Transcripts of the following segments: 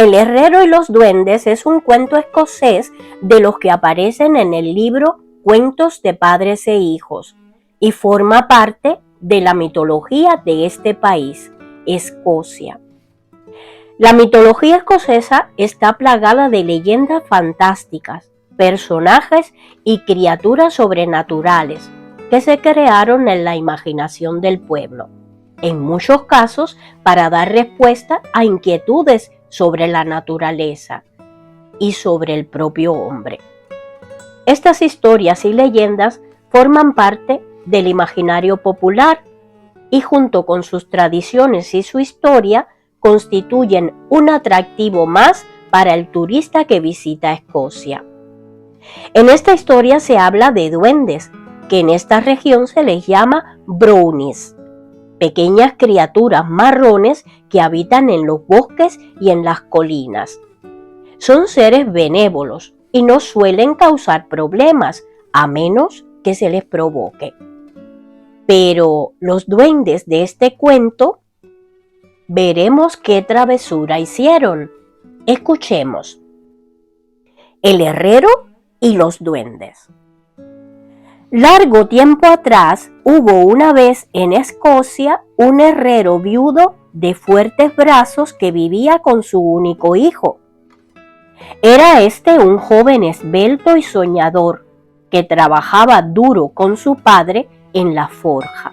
El herrero y los duendes es un cuento escocés de los que aparecen en el libro Cuentos de padres e hijos y forma parte de la mitología de este país, Escocia. La mitología escocesa está plagada de leyendas fantásticas, personajes y criaturas sobrenaturales que se crearon en la imaginación del pueblo, en muchos casos para dar respuesta a inquietudes sobre la naturaleza y sobre el propio hombre. Estas historias y leyendas forman parte del imaginario popular y junto con sus tradiciones y su historia constituyen un atractivo más para el turista que visita Escocia. En esta historia se habla de duendes, que en esta región se les llama brownies, pequeñas criaturas marrones que habitan en los bosques y en las colinas. Son seres benévolos y no suelen causar problemas, a menos que se les provoque. Pero los duendes de este cuento, veremos qué travesura hicieron. Escuchemos. El herrero y los duendes. Largo tiempo atrás hubo una vez en Escocia un herrero viudo de fuertes brazos que vivía con su único hijo. Era este un joven esbelto y soñador que trabajaba duro con su padre en la forja.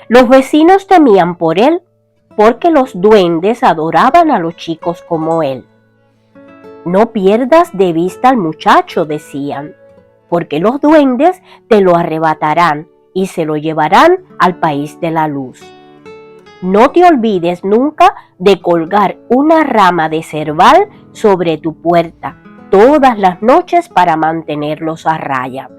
Los vecinos temían por él porque los duendes adoraban a los chicos como él. No pierdas de vista al muchacho, decían, porque los duendes te lo arrebatarán y se lo llevarán al país de la luz. No te olvides nunca de colgar una rama de cerval sobre tu puerta todas las noches para mantenerlos a raya.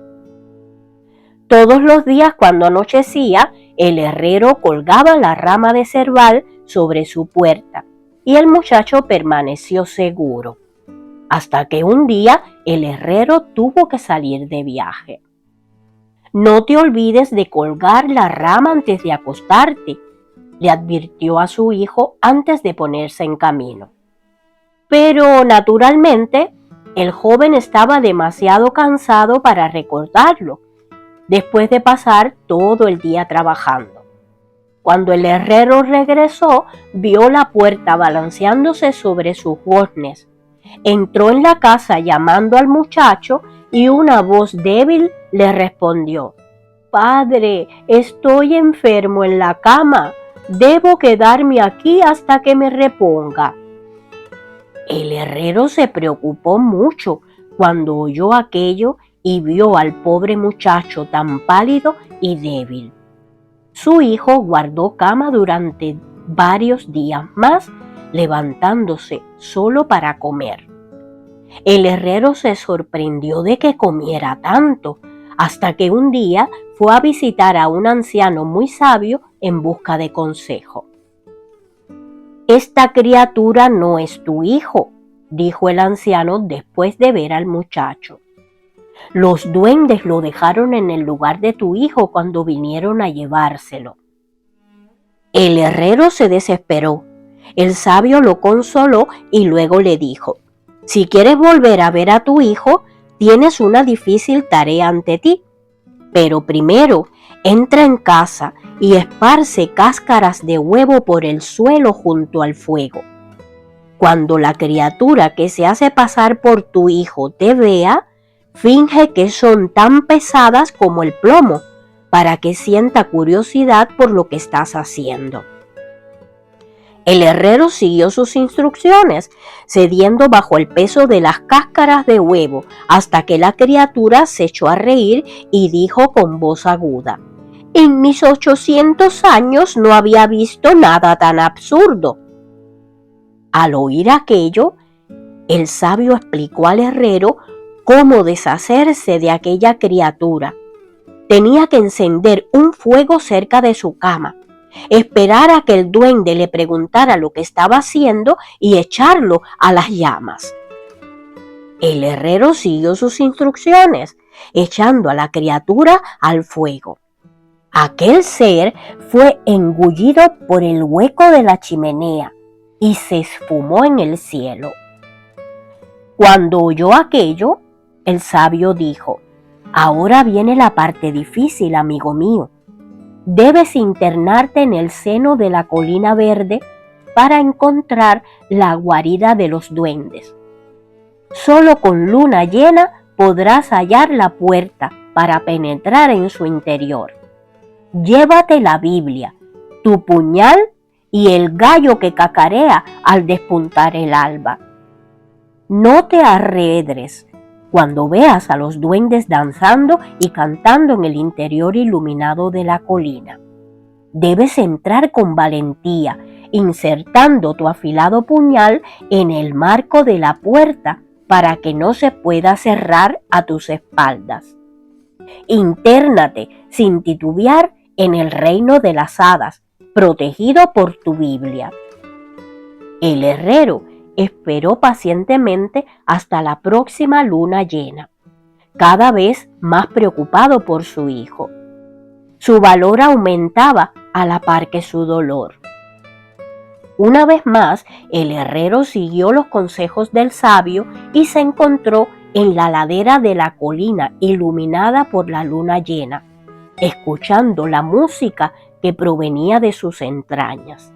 Todos los días cuando anochecía, el herrero colgaba la rama de cerval sobre su puerta y el muchacho permaneció seguro, hasta que un día el herrero tuvo que salir de viaje. No te olvides de colgar la rama antes de acostarte, le advirtió a su hijo antes de ponerse en camino. Pero, naturalmente, el joven estaba demasiado cansado para recordarlo, después de pasar todo el día trabajando. Cuando el herrero regresó, vio la puerta balanceándose sobre sus goznes. Entró en la casa llamando al muchacho y una voz débil le respondió: «Padre, estoy enfermo en la cama. Debo quedarme aquí hasta que me reponga». El herrero se preocupó mucho cuando oyó aquello y vio al pobre muchacho tan pálido y débil. Su hijo guardó cama durante varios días más, levantándose solo para comer. El herrero se sorprendió de que comiera tanto, hasta que un día fue a visitar a un anciano muy sabio en busca de consejo. «Esta criatura no es tu hijo», dijo el anciano después de ver al muchacho. «Los duendes lo dejaron en el lugar de tu hijo cuando vinieron a llevárselo». El herrero se desesperó. El sabio lo consoló y luego le dijo: «Si quieres volver a ver a tu hijo, tienes una difícil tarea ante ti. Pero primero, entra en casa y esparce cáscaras de huevo por el suelo junto al fuego. Cuando la criatura que se hace pasar por tu hijo te vea, finge que son tan pesadas como el plomo, para que sienta curiosidad por lo que estás haciendo». El herrero siguió sus instrucciones, cediendo bajo el peso de las cáscaras de huevo, hasta que la criatura se echó a reír y dijo con voz aguda: «En mis 800 años no había visto nada tan absurdo». Al oír aquello, el sabio explicó al herrero cómo deshacerse de aquella criatura. Tenía que encender un fuego cerca de su cama, esperar a que el duende le preguntara lo que estaba haciendo y echarlo a las llamas. El herrero siguió sus instrucciones, echando a la criatura al fuego. Aquel ser fue engullido por el hueco de la chimenea y se esfumó en el cielo. Cuando oyó aquello, el sabio dijo: ahora viene la parte difícil, amigo mío. Debes internarte en el seno de la colina verde para encontrar la guarida de los duendes. Solo con luna llena podrás hallar la puerta para penetrar en su interior. Llévate la Biblia, tu puñal y el gallo que cacarea al despuntar el alba. No te arredres cuando veas a los duendes danzando y cantando en el interior iluminado de la colina. Debes entrar con valentía, insertando tu afilado puñal en el marco de la puerta para que no se pueda cerrar a tus espaldas. Intérnate sin titubear en el reino de las hadas, protegido por tu Biblia. El herrero esperó pacientemente hasta la próxima luna llena, cada vez más preocupado por su hijo. Su valor aumentaba a la par que su dolor. Una vez más, el herrero siguió los consejos del sabio y se encontró en la ladera de la colina iluminada por la luna llena, escuchando la música que provenía de sus entrañas.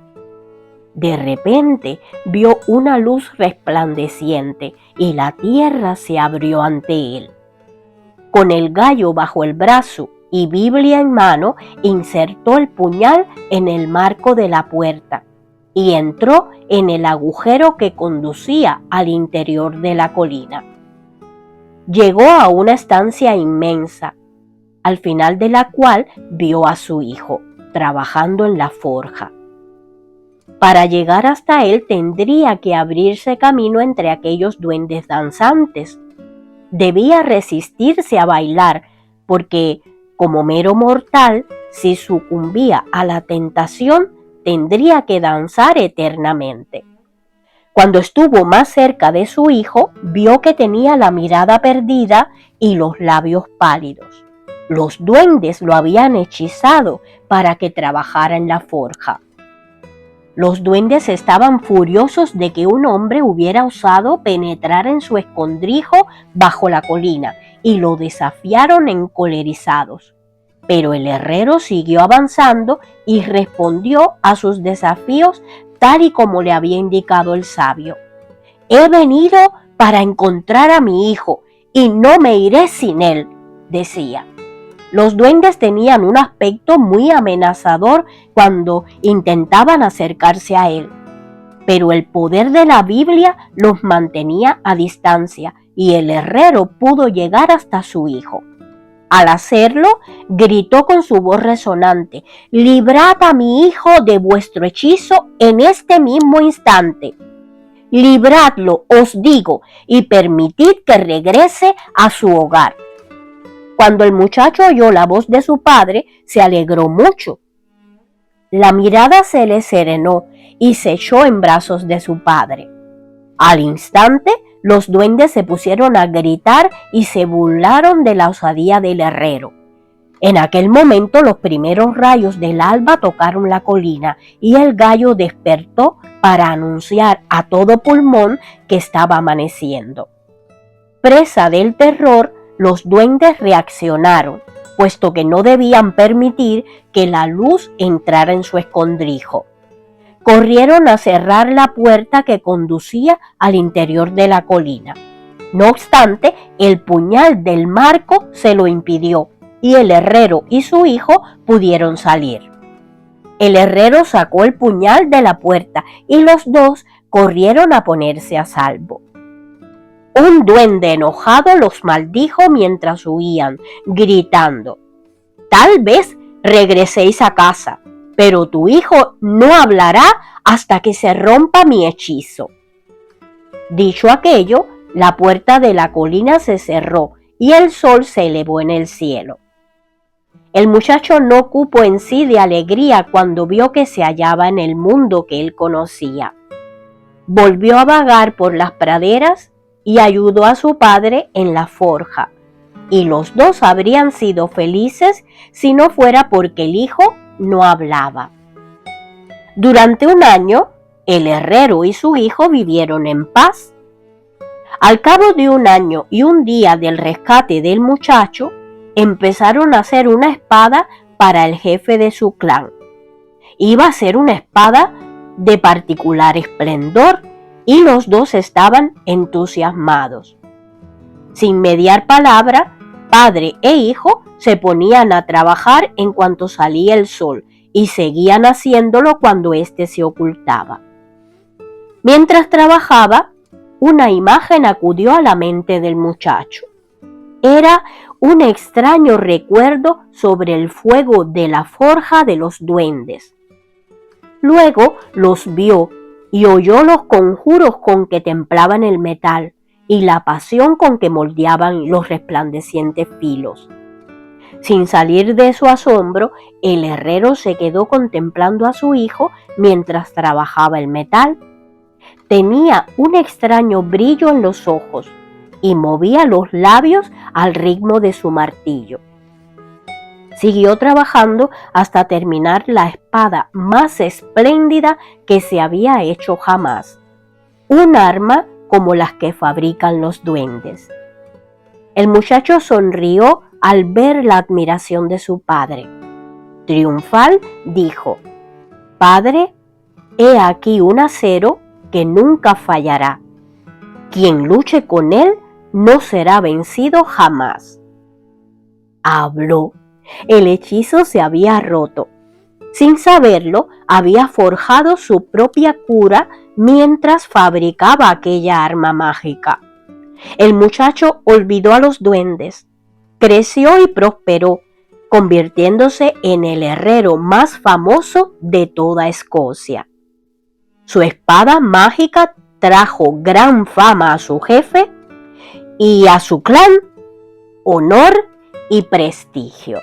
De repente vio una luz resplandeciente y la tierra se abrió ante él. Con el gallo bajo el brazo y Biblia en mano, insertó el puñal en el marco de la puerta y entró en el agujero que conducía al interior de la colina. Llegó a una estancia inmensa, al final de la cual vio a su hijo trabajando en la forja. Para llegar hasta él tendría que abrirse camino entre aquellos duendes danzantes. Debía resistirse a bailar, porque, como mero mortal, si sucumbía a la tentación, tendría que danzar eternamente. Cuando estuvo más cerca de su hijo, vio que tenía la mirada perdida y los labios pálidos. Los duendes lo habían hechizado para que trabajara en la forja. Los duendes estaban furiosos de que un hombre hubiera osado penetrar en su escondrijo bajo la colina y lo desafiaron encolerizados. Pero el herrero siguió avanzando y respondió a sus desafíos tal y como le había indicado el sabio. He venido para encontrar a mi hijo y no me iré sin él, decía. Los duendes tenían un aspecto muy amenazador cuando intentaban acercarse a él, pero el poder de la Biblia los mantenía a distancia y el herrero pudo llegar hasta su hijo. Al hacerlo, gritó con su voz resonante: «Librad a mi hijo de vuestro hechizo en este mismo instante. Libradlo, os digo, y permitid que regrese a su hogar». Cuando el muchacho oyó la voz de su padre, se alegró mucho. La mirada se le serenó y se echó en brazos de su padre. Al instante, los duendes se pusieron a gritar y se burlaron de la osadía del herrero. En aquel momento, los primeros rayos del alba tocaron la colina y el gallo despertó para anunciar a todo pulmón que estaba amaneciendo. Presa del terror, los duendes reaccionaron, puesto que no debían permitir que la luz entrara en su escondrijo. Corrieron a cerrar la puerta que conducía al interior de la colina. No obstante, el puñal del marco se lo impidió y el herrero y su hijo pudieron salir. El herrero sacó el puñal de la puerta y los dos corrieron a ponerse a salvo. Un duende enojado los maldijo mientras huían, gritando: «Tal vez regreséis a casa, pero tu hijo no hablará hasta que se rompa mi hechizo». Dicho aquello, la puerta de la colina se cerró y el sol se elevó en el cielo. El muchacho no cupo en sí de alegría cuando vio que se hallaba en el mundo que él conocía. Volvió a vagar por las praderas y ayudó a su padre en la forja, y los dos habrían sido felices si no fuera porque el hijo no hablaba. Durante un año, El herrero y su hijo vivieron en paz. Al cabo de 1 año y un día del rescate del muchacho, empezaron a hacer una espada para el jefe de su clan. Iba a ser una espada de particular esplendor y los dos estaban entusiasmados. Sin mediar palabra, padre e hijo se ponían a trabajar en cuanto salía el sol y seguían haciéndolo cuando éste se ocultaba. Mientras trabajaba, una imagen acudió a la mente del muchacho. Era un extraño recuerdo sobre el fuego de la forja de los duendes. Luego los vio y oyó los conjuros con que templaban el metal y la pasión con que moldeaban los resplandecientes filos. Sin salir de su asombro, el herrero se quedó contemplando a su hijo mientras trabajaba el metal. Tenía un extraño brillo en los ojos y movía los labios al ritmo de su martillo. Siguió trabajando hasta terminar la espada más espléndida que se había hecho jamás, un arma como las que fabrican los duendes. El muchacho sonrió al ver la admiración de su padre. Triunfal dijo: «Padre, he aquí un acero que nunca fallará. Quien luche con él no será vencido jamás». Habló. El hechizo se había roto. Sin saberlo, había forjado su propia cura mientras fabricaba aquella arma mágica. El muchacho olvidó a los duendes, creció y prosperó, convirtiéndose en el herrero más famoso de toda Escocia. Su espada mágica trajo gran fama a su jefe y a su clan, honor y prestigio.